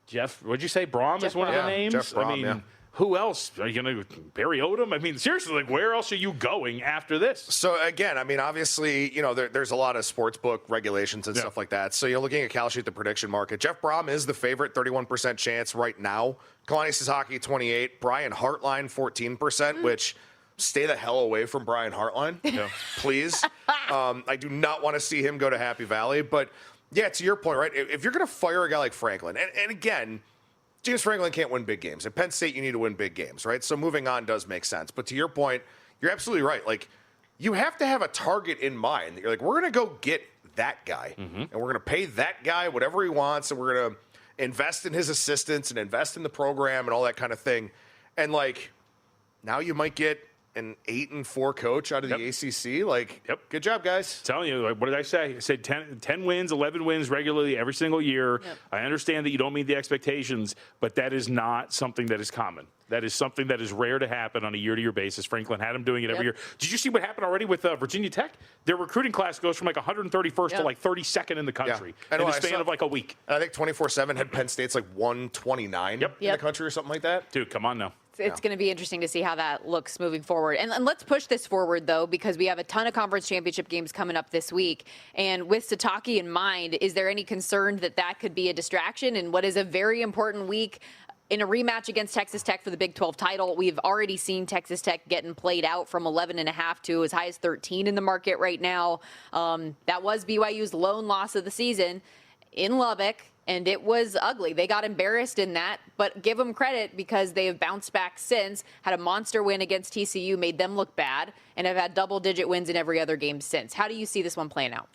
[SPEAKER 3] Jeff, what'd you say, Brom is one of the names?
[SPEAKER 7] Jeff Brom,
[SPEAKER 3] who else? Are you going to Barry Odom? I mean, seriously, like, where else are you going after this?
[SPEAKER 7] So, again, I mean, obviously, there's a lot of sports book regulations and stuff like that. So, looking at Kalshi at the prediction market, Jeff Brom is the favorite, 31% chance right now. Kalani Sitake, 28. Brian Hartline, 14%, which stay the hell away from Brian Hartline, please. I do not want to see him go to Happy Valley. But, yeah, to your point, right, if you're going to fire a guy like Franklin, and again, James Franklin can't win big games. At Penn State, you need to win big games, right? So moving on does make sense. But to your point, you're absolutely right. Like, you have to have a target in mind. You're like, we're going to go get that guy, and we're going to pay that guy whatever he wants, and we're going to invest in his assistants and invest in the program and all that kind of thing. And, like, now you might get an 8-4 coach out of the ACC. Like, good job, guys.
[SPEAKER 3] Telling you, like, what did I say? I said 10 wins, 11 wins regularly every single year. Yep. I understand that you don't meet the expectations, but that is not something that is common. That is something that is rare to happen on a year-to-year basis. Franklin had him doing it every year. Did you see what happened already with Virginia Tech? Their recruiting class goes from like 131st to like 32nd in the country in the span of like a week.
[SPEAKER 7] And I think 24/7 had Penn State's like 129 in the country or something like that.
[SPEAKER 3] Dude, come on now.
[SPEAKER 2] It's going to be interesting to see how that looks moving forward. And let's push this forward, though, because we have a ton of conference championship games coming up this week. And with Sitake in mind, is there any concern that could be a distraction in what is a very important week in a rematch against Texas Tech for the Big 12 title? We've already seen Texas Tech getting played out from 11.5 to as high as 13 in the market right now. That was BYU's lone loss of the season in Lubbock. And it was ugly. They got embarrassed in that, but give them credit because they have bounced back since, had a monster win against TCU, made them look bad, and have had double-digit wins in every other game since. How do you see this one playing out?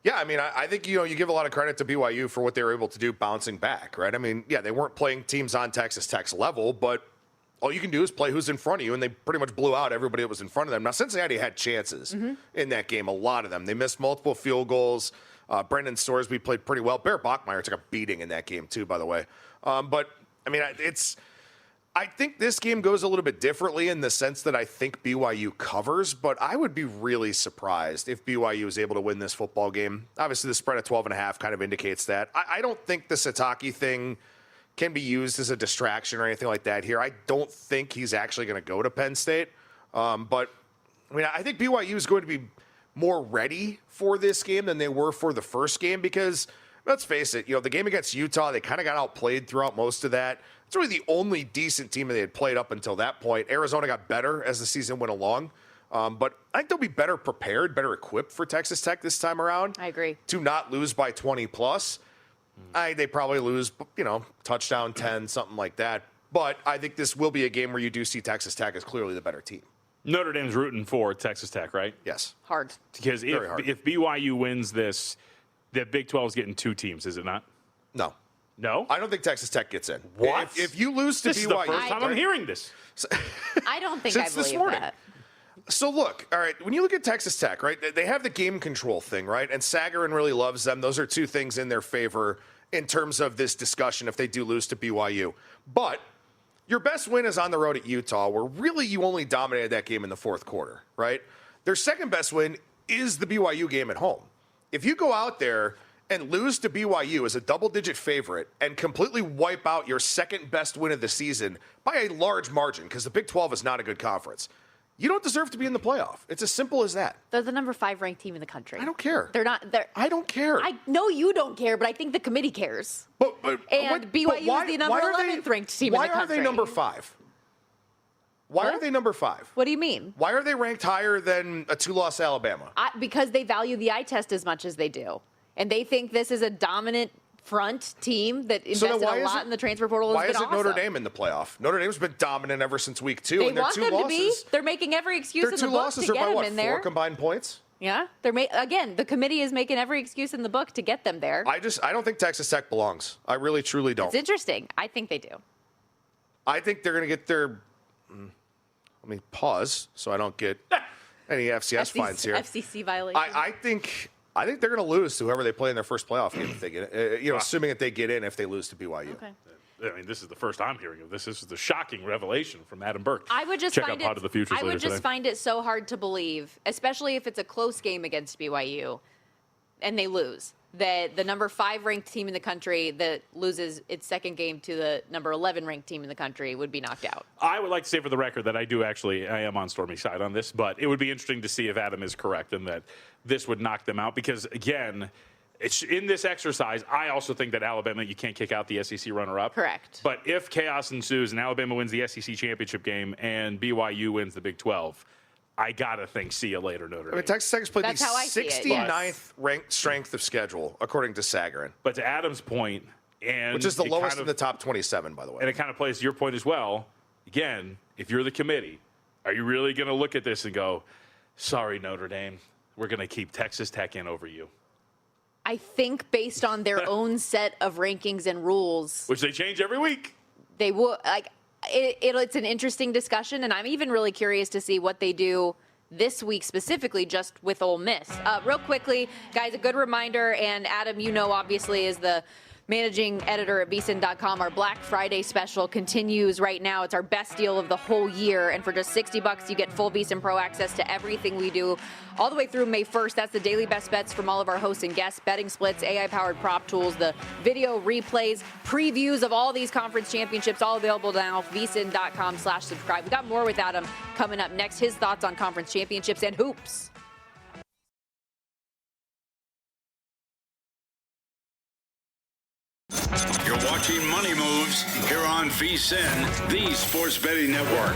[SPEAKER 7] Yeah, I mean, I think, you give a lot of credit to BYU for what they were able to do bouncing back, right? I mean, yeah, they weren't playing teams on Texas Tech's level, but all you can do is play who's in front of you, and they pretty much blew out everybody that was in front of them. Now, Cincinnati had chances in that game, a lot of them. They missed multiple field goals. Brendan Sorsby played pretty well. Bear Bachmeier took a beating in that game, too, by the way. But, I mean, I think this game goes a little bit differently in the sense that I think BYU covers, but I would be really surprised if BYU is able to win this football game. Obviously, the spread of 12.5 kind of indicates that. I don't think the Satake thing can be used as a distraction or anything like that here. I don't think he's actually going to go to Penn State. But, I mean, I think BYU is going to be more ready for this game than they were for the first game because, let's face it, the game against Utah, they kind of got outplayed throughout most of that. It's really the only decent team that they had played up until that point. Arizona got better as the season went along. But I think they'll be better prepared, better equipped for Texas Tech this time around.
[SPEAKER 2] I agree.
[SPEAKER 7] To not lose by 20 plus. They probably lose, touchdown 10, something like that. But I think this will be a game where you do see Texas Tech as clearly the better team.
[SPEAKER 3] Notre Dame's rooting for Texas Tech, right?
[SPEAKER 7] Yes.
[SPEAKER 2] Hard.
[SPEAKER 3] Because if BYU wins this, the Big 12 is getting 2 teams, is it not?
[SPEAKER 7] No.
[SPEAKER 3] No?
[SPEAKER 7] I don't think Texas Tech gets in.
[SPEAKER 3] What?
[SPEAKER 7] If you lose to
[SPEAKER 3] this
[SPEAKER 7] BYU.
[SPEAKER 3] Is the first time I'm hearing this.
[SPEAKER 2] I don't think
[SPEAKER 7] Since
[SPEAKER 2] I believe
[SPEAKER 7] this morning.
[SPEAKER 2] that.
[SPEAKER 7] So look, all right, when you look at Texas Tech, right, they have the game control thing, right? And Sagarin really loves them. Those are 2 things in their favor in terms of this discussion if they do lose to BYU. But your best win is on the road at Utah, where really you only dominated that game in the fourth quarter, right? Their second best win is the BYU game at home. If you go out there and lose to BYU as a double-digit favorite and completely wipe out your second best win of the season by a large margin, because the Big 12 is not a good conference, you don't deserve to be in the playoff. It's as simple as that.
[SPEAKER 2] They're the number 5 ranked team in the country.
[SPEAKER 7] I don't care.
[SPEAKER 2] They're not.
[SPEAKER 7] I don't care.
[SPEAKER 2] I know you don't care, but I think the committee cares. And BYU is the number 11th ranked team in the country.
[SPEAKER 7] Why are they number 5? Why
[SPEAKER 2] What?
[SPEAKER 7] are they number 5?
[SPEAKER 2] What do you mean?
[SPEAKER 7] Why are they ranked higher than a 2-loss Alabama?
[SPEAKER 2] Because they value the eye test as much as they do. And they think this is a dominant front team that invested a lot in the transfer portal.
[SPEAKER 7] Why
[SPEAKER 2] is
[SPEAKER 7] isn't Notre Dame in the playoff? Notre Dame's been dominant ever since week 2.
[SPEAKER 2] They
[SPEAKER 7] and their
[SPEAKER 2] want
[SPEAKER 7] 2
[SPEAKER 2] them
[SPEAKER 7] losses,
[SPEAKER 2] to be. They're making every excuse in the book to get them in there.
[SPEAKER 7] 4 combined points?
[SPEAKER 2] Yeah. Again, the committee is making every excuse in the book to get them there.
[SPEAKER 7] I don't think Texas Tech belongs. I really, truly don't.
[SPEAKER 2] It's interesting. I think they do.
[SPEAKER 7] I think they're going to get their... Let me pause so I don't get any FCS fines here.
[SPEAKER 2] FCC violation.
[SPEAKER 7] I think they're going to lose to whoever they play in their first playoff game if they get assuming that they get in if they lose to BYU.
[SPEAKER 2] Okay.
[SPEAKER 3] I mean, this is the first I'm hearing of this. This is the shocking revelation from Adam Burke.
[SPEAKER 2] I would just
[SPEAKER 3] Check
[SPEAKER 2] find
[SPEAKER 3] out Pod of the Futures
[SPEAKER 2] I would
[SPEAKER 3] later
[SPEAKER 2] just
[SPEAKER 3] today.
[SPEAKER 2] find it so hard to believe, especially if it's a close game against BYU and they lose, that the number 5 ranked team in the country that loses its second game to the number 11 ranked team in the country would be knocked out.
[SPEAKER 3] I would like to say for the record that I am on Stormy's side on this, but it would be interesting to see if Adam is correct and that this would knock them out because, again, it's in this exercise, I also think that Alabama, you can't kick out the SEC runner-up.
[SPEAKER 2] Correct.
[SPEAKER 3] But if chaos ensues and Alabama wins the SEC championship game and BYU wins the Big 12, I got to think, see you later, Notre Dame.
[SPEAKER 7] I mean, Texas Tech has played
[SPEAKER 2] That's
[SPEAKER 7] the
[SPEAKER 2] how I see it,
[SPEAKER 7] 69th ranked strength of schedule, according to Sagarin.
[SPEAKER 3] But to Adam's point, and
[SPEAKER 7] which is the
[SPEAKER 3] it
[SPEAKER 7] lowest
[SPEAKER 3] kind
[SPEAKER 7] in the top 27, by the way.
[SPEAKER 3] And it kind of plays to your point as well. Again, if you're the committee, are you really going to look at this and go, sorry, Notre Dame, we're going to keep Texas Tech in over you?
[SPEAKER 2] I think based on their own set of rankings and rules,
[SPEAKER 3] Which they change every week.
[SPEAKER 2] they will it's an interesting discussion, and I'm even really curious to see what they do this week specifically just with Ole Miss. Real quickly, guys, a good reminder, and Adam, obviously is the managing editor at VSiN.com. Our Black Friday special continues right now. It's our best deal of the whole year, and for just $60, you get full VSiN Pro access to everything we do all the way through May 1st. That's the daily best bets from all of our hosts and guests, betting splits, AI-powered prop tools, the video replays, previews of all these conference championships, all available now. VSiN.com/subscribe. We got more with Adam coming up next. His thoughts on conference championships and hoops.
[SPEAKER 1] You're watching Money Moves here on VSiN, the sports betting network.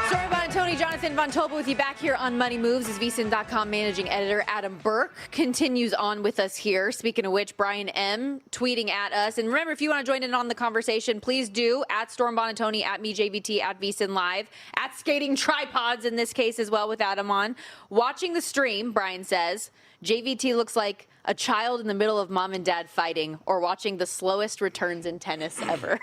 [SPEAKER 2] Stormy, Buonantony, Jonathan Von Tobel with you back here on Money Moves as VSiN.com managing editor Adam Burke continues on with us here. Speaking of which, Brian M. tweeting at us. And remember, if you want to join in on the conversation, please do. At Storm Buonantony, at me, JVT, at VSiN Live, at Skating Tripods in this case as well with Adam on. Watching the stream, Brian says, JVT looks like a child in the middle of mom and dad fighting, or watching the slowest returns in tennis ever.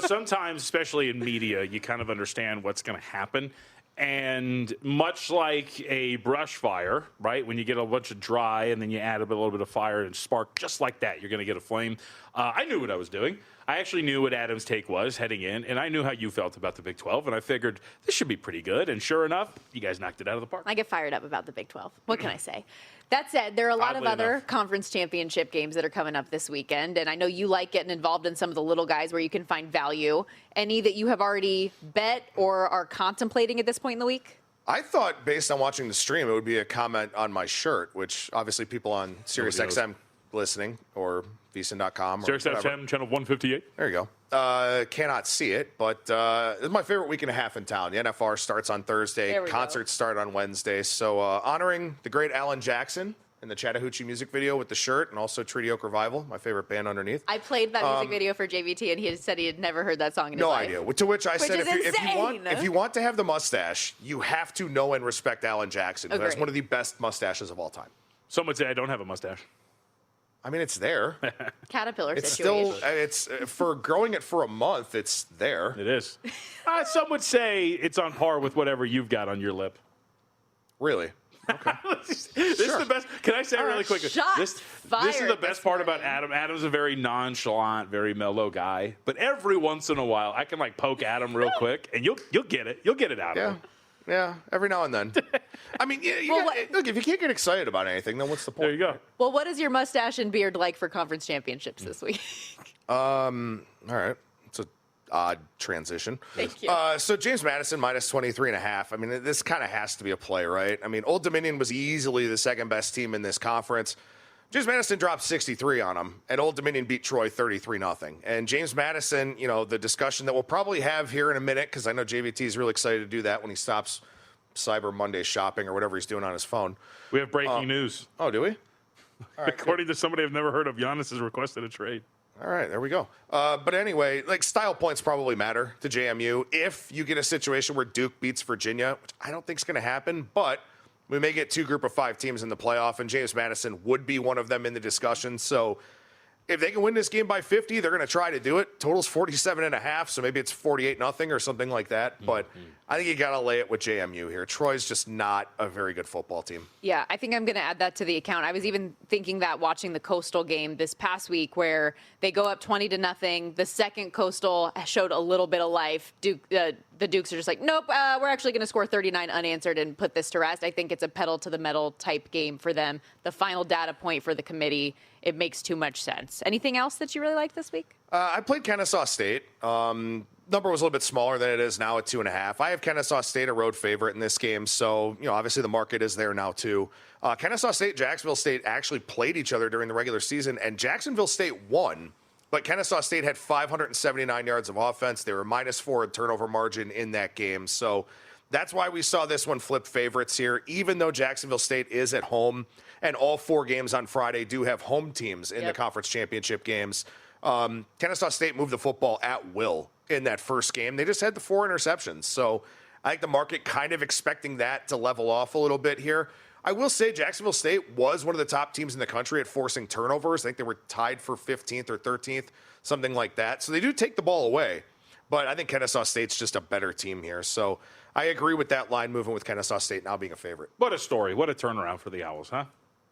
[SPEAKER 3] Sometimes, especially in media, you kind of understand what's going to happen. And much like a brush fire, right, when you get a bunch of dry and then you add a little bit of fire and spark, just like that, you're going to get a flame. I knew what I was doing. I actually knew what Adam's take was heading in, and I knew how you felt about the Big 12, and I figured this should be pretty good. And sure enough, you guys knocked it out of the park.
[SPEAKER 2] I get fired up about the Big 12. What can I say? That said, there are a lot of other conference championship games that are coming up this weekend, and I know you like getting involved in some of the little guys where you can find value. Any that you have already bet or are contemplating at this point in the week?
[SPEAKER 7] I thought, based on watching the stream, it would be a comment on my shirt, which obviously people on SiriusXM listening or VSiN.com.
[SPEAKER 3] SiriusXM, channel 158.
[SPEAKER 7] There you go. Cannot see it, but this is my favorite week and a half in town. The NFR starts on Thursday. Concerts start on Wednesday. So honoring the great Alan Jackson in the Chattahoochee music video with the shirt, and also Treaty Oak Revival, my favorite band underneath.
[SPEAKER 2] I played that music video for JVT, and he had said he had never heard that song in his life.
[SPEAKER 7] No idea. To which I said, if you want to have the mustache, you have to know and respect Alan Jackson, who has one of the best mustaches of all time.
[SPEAKER 3] Some would say I don't have a mustache.
[SPEAKER 7] I mean, it's there.
[SPEAKER 2] Caterpillar
[SPEAKER 7] it's
[SPEAKER 2] situation.
[SPEAKER 7] It's for growing it for a month. It's there.
[SPEAKER 3] It is. Some would say it's on par with whatever you've got on your lip.
[SPEAKER 7] Really? Okay.
[SPEAKER 3] This is the best. Can I say really quickly? This is the best part about Adam. Adam's a very nonchalant, very mellow guy. But every once in a while, I can poke Adam real quick, and you'll get it. You'll get it out of him.
[SPEAKER 7] Yeah, every now and then. I mean, look, if you can't get excited about anything, then what's the point?
[SPEAKER 3] There you go.
[SPEAKER 2] Well, what is your mustache and beard like for conference championships this week?
[SPEAKER 7] All right. It's an odd transition.
[SPEAKER 2] Thank you.
[SPEAKER 7] So James Madison minus 23.5. I mean, this kind of has to be a play, right? I mean, Old Dominion was easily the second best team in this conference. James Madison dropped 63 on them, and Old Dominion beat Troy 33-0. And James Madison, the discussion that we'll probably have here in a minute, because I know JVT is really excited to do that when he stops Cyber Monday shopping or whatever he's doing on his phone.
[SPEAKER 3] We have breaking news.
[SPEAKER 7] Oh, do we? All right,
[SPEAKER 3] according to somebody I've never heard of, Giannis has requested a trade.
[SPEAKER 7] All right, there we go. But anyway, style points probably matter to JMU. If you get a situation where Duke beats Virginia, which I don't think is going to happen, but we may get two group of 5 teams in the playoff, and James Madison would be one of them in the discussion. So if they can win this game by 50, they're going to try to do it. Total's 47.5, so maybe it's 48-0 or something like that. But I think you got to lay it with JMU here. Troy's just not a very good football team.
[SPEAKER 2] Yeah, I think I'm going to add that to the account. I was even thinking that watching the Coastal game this past week where they go up 20-0. The second Coastal showed a little bit of life. The Dukes are just like, nope, we're actually going to score 39 unanswered and put this to rest. I think it's a pedal to the metal type game for them. The final data point for the committee, it makes too much sense. Anything else that you really liked this week?
[SPEAKER 7] I played Kennesaw State. Number was a little bit smaller than it is now at 2.5. I have Kennesaw State a road favorite in this game, so obviously the market is there now too. Kennesaw State, Jacksonville State actually played each other during the regular season, and Jacksonville State won. But Kennesaw State had 579 yards of offense. They were -4 in turnover margin in that game. So that's why we saw this one flip favorites here, even though Jacksonville State is at home. And all 4 games on Friday do have home teams in the conference championship games. Kennesaw State moved the football at will in that first game. They just had the 4 interceptions. So I think the market kind of expecting that to level off a little bit here. I will say Jacksonville State was one of the top teams in the country at forcing turnovers. I think they were tied for 15th or 13th, something like that. So they do take the ball away. But I think Kennesaw State's just a better team here. So I agree with that line moving with Kennesaw State now being a favorite.
[SPEAKER 3] What a story. What a turnaround for the Owls, huh?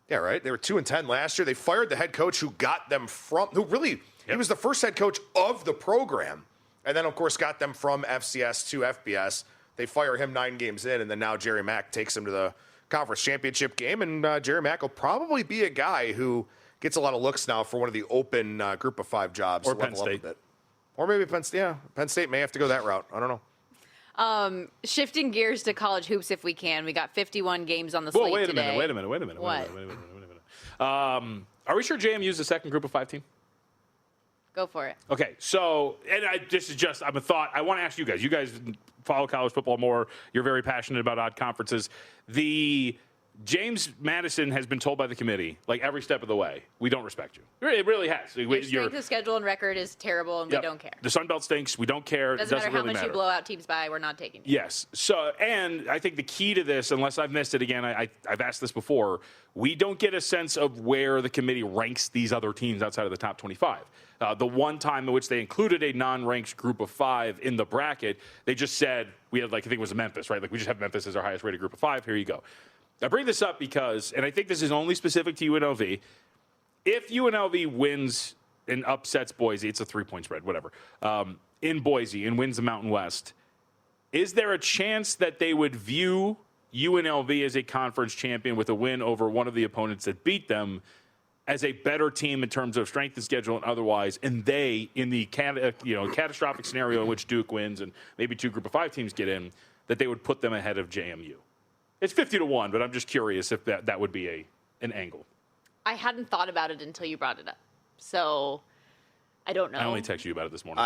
[SPEAKER 7] Yeah, right. They were 2-10 last year. They fired the head coach who got them from, he was the first head coach of the program. And then, of course, got them from FCS to FBS. They fire him 9 games in, and then now Jerry Mack takes him to the conference championship game. And Jerry Mack will probably be a guy who gets a lot of looks now for one of the open group of 5 jobs.
[SPEAKER 3] Or Penn State.
[SPEAKER 7] Or maybe Penn State. Yeah, Penn State may have to go that route. I don't know.
[SPEAKER 2] Shifting gears to college hoops if we can. We got 51 games on the slate today.
[SPEAKER 3] Wait a minute.
[SPEAKER 2] What?
[SPEAKER 3] Are we sure JMU is the second group of 5 team?
[SPEAKER 2] Go for it.
[SPEAKER 3] Okay, so, I'm a thought. I want to ask you guys. You guys follow college football more. You're very passionate about odd conferences. The James Madison has been told by the committee, like every step of the way, we don't respect you. It really has.
[SPEAKER 2] Your strength of schedule and record is terrible, and we don't care.
[SPEAKER 3] The Sun Belt stinks. We don't care.
[SPEAKER 2] Doesn't matter how
[SPEAKER 3] really
[SPEAKER 2] much you blow out teams by. We're not taking you.
[SPEAKER 3] Yes. So, and I think the key to this, unless I've missed it again, I've asked this before, we don't get a sense of where the committee ranks these other teams outside of the top 25. The one time in which they included a non-ranked group of 5 in the bracket, they just said, we had, like, I think it was Memphis, right? Like, we just have Memphis as our highest rated group of 5. Here you go. I bring this up because, and I think this is only specific to UNLV, if UNLV wins and upsets Boise, it's a 3-point spread, whatever, in Boise and wins the Mountain West, is there a chance that they would view UNLV as a conference champion with a win over one of the opponents that beat them as a better team in terms of strength of schedule and otherwise, and they, in the catastrophic scenario in which Duke wins and maybe 2 group of 5 teams get in, that they would put them ahead of JMU? It's 50-1, but I'm just curious if that would be an angle.
[SPEAKER 2] I hadn't thought about it until you brought it up, so I don't know.
[SPEAKER 3] I only texted you about it this morning.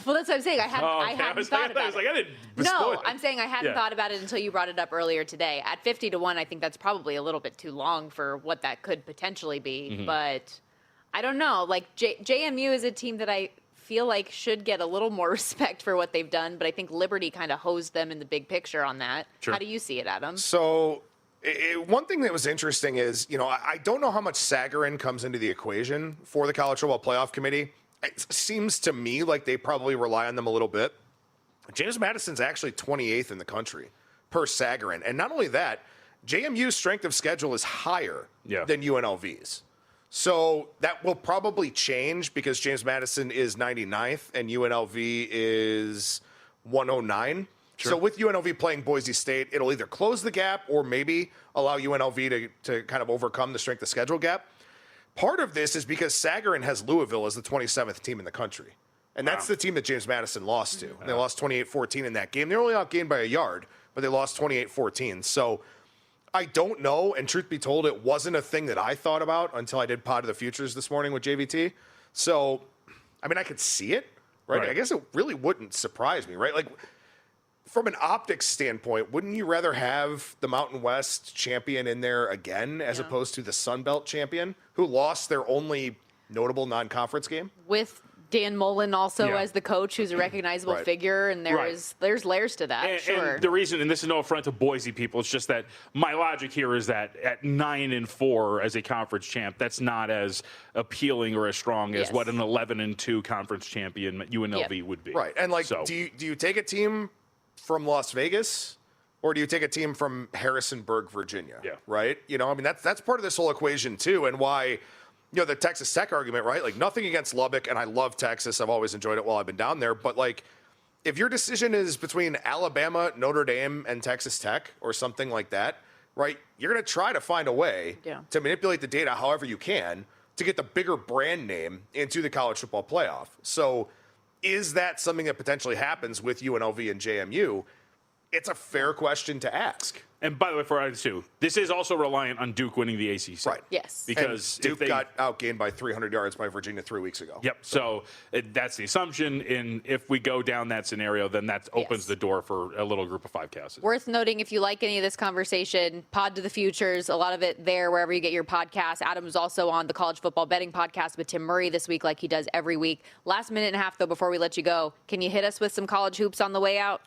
[SPEAKER 2] Well, that's what I'm saying. I hadn't thought about it.
[SPEAKER 3] I was like, I didn't.
[SPEAKER 2] No, I'm saying I hadn't thought about it until you brought it up earlier today. At 50-1, I think that's probably a little bit too long for what that could potentially be. But I don't know. Like JMU is a team that I feel like should get a little more respect for what they've done, but I think Liberty kind of hosed them in the big picture on that. Sure. How do you see it, Adam?
[SPEAKER 7] So one thing that was interesting is, I don't know how much Sagarin comes into the equation for the College Football Playoff Committee. It seems to me like they probably rely on them a little bit. James Madison's actually 28th in the country per Sagarin. And not only that, JMU's strength of schedule is higher than UNLV's. So that will probably change because James Madison is 99th and UNLV is 109. Sure. So with UNLV playing Boise State, it'll either close the gap or maybe allow UNLV to kind of overcome the strength of schedule gap. Part of this is because Sagarin has Louisville as the 27th team in the country. And that's the team that James Madison lost to. They lost 28-14 in that game. They're only outgained by a yard, but they lost 28-14. So I don't know, and truth be told, it wasn't a thing that I thought about until I did Pod of the Futures this morning with JVT. So, I mean, I could see it, right? I guess it really wouldn't surprise me, right? Like, from an optics standpoint, wouldn't you rather have the Mountain West champion in there again as opposed to the Sun Belt champion who lost their only notable non-conference game?
[SPEAKER 2] With Dan Mullen also as the coach, who's a recognizable figure, and there's layers to that.
[SPEAKER 3] And the reason, and this is no affront to Boise people, it's just that my logic here is that at 9-4 as a conference champ, that's not as appealing or as strong as what an 11-2 conference champion UNLV would be.
[SPEAKER 7] Right, and like, do you take a team from Las Vegas, or do you take a team from Harrisonburg, Virginia? Yeah. Right? I mean, that's part of this whole equation, too, and why, the Texas Tech argument, right? Like, nothing against Lubbock, and I love Texas. I've always enjoyed it while I've been down there. But, like, if your decision is between Alabama, Notre Dame, and Texas Tech, or something like that, right, you're going to try to find a way to manipulate the data however you can to get the bigger brand name into the college football playoff. So is that something that potentially happens with UNLV and JMU? It's a fair question to ask.
[SPEAKER 3] And by the way, for us too, this is also reliant on Duke winning the ACC.
[SPEAKER 7] Right.
[SPEAKER 2] Yes.
[SPEAKER 3] Because
[SPEAKER 7] Duke got outgained by 300 yards by Virginia 3 weeks ago.
[SPEAKER 3] Yep. So that's the assumption. And if we go down that scenario, then that opens the door for a little group of 5 casters.
[SPEAKER 2] Worth noting, if you like any of this conversation, Pod to the Futures, a lot of it there wherever you get your podcasts. Adam was also on the College Football Betting Podcast with Tim Murray this week, like he does every week. Last minute and a half, though, before we let you go, can you hit us with some college hoops on the way out?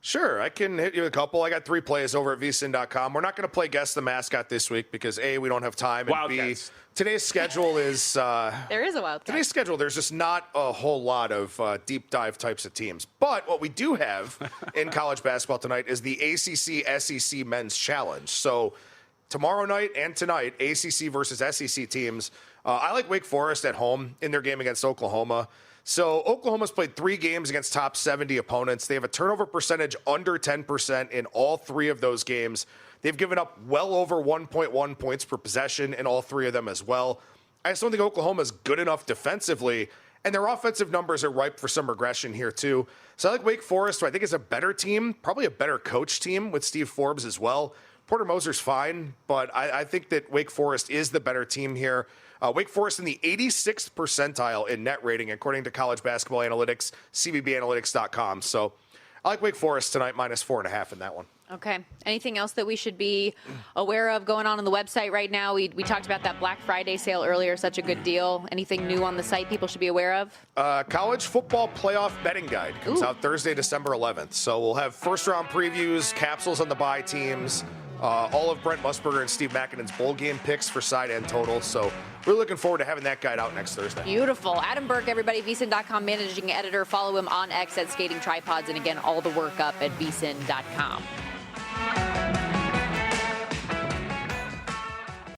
[SPEAKER 7] Sure, I can hit you with a couple. I got 3 plays over at VSiN.com. We're not going to play Guess the Mascot this week because, A, we don't have time, and
[SPEAKER 3] Wildcats.
[SPEAKER 7] B, today's schedule is...
[SPEAKER 2] there is a Wildcat.
[SPEAKER 7] Today's schedule, there's just not a whole lot of deep dive types of teams. But what we do have in college basketball tonight is the ACC-SEC Men's Challenge. So tomorrow night and tonight, ACC versus SEC teams. I like Wake Forest at home in their game against Oklahoma. So Oklahoma's played 3 games against top 70 opponents. They have a turnover percentage under 10% in all 3 of those games. They've given up well over 1.1 points per possession in all 3 of them as well. I just don't think Oklahoma's good enough defensively, and their offensive numbers are ripe for some regression here too. So I like Wake Forest, who I think is a better team, probably a better coach team with Steve Forbes as well. Porter Moser's fine, but I think that Wake Forest is the better team here. Wake Forest in the 86th percentile in net rating, according to College Basketball Analytics, CBBAnalytics.com. So I like Wake Forest tonight, -4.5 in that one.
[SPEAKER 2] Okay. Anything else that we should be aware of going on the website right now? We talked about that Black Friday sale earlier, such a good deal. Anything new on the site people should be aware of?
[SPEAKER 7] College football playoff betting guide comes out Thursday, December 11th. So we'll have first-round previews, capsules on the bye teams, all of Brent Musburger and Steve Makinen's bowl game picks for side and total. So we're looking forward to having that guide out next Thursday.
[SPEAKER 2] Beautiful. Adam Burke, everybody, VSiN.com managing editor. Follow him on X at Skating Tripods. And again, all the work up at VSiN.com.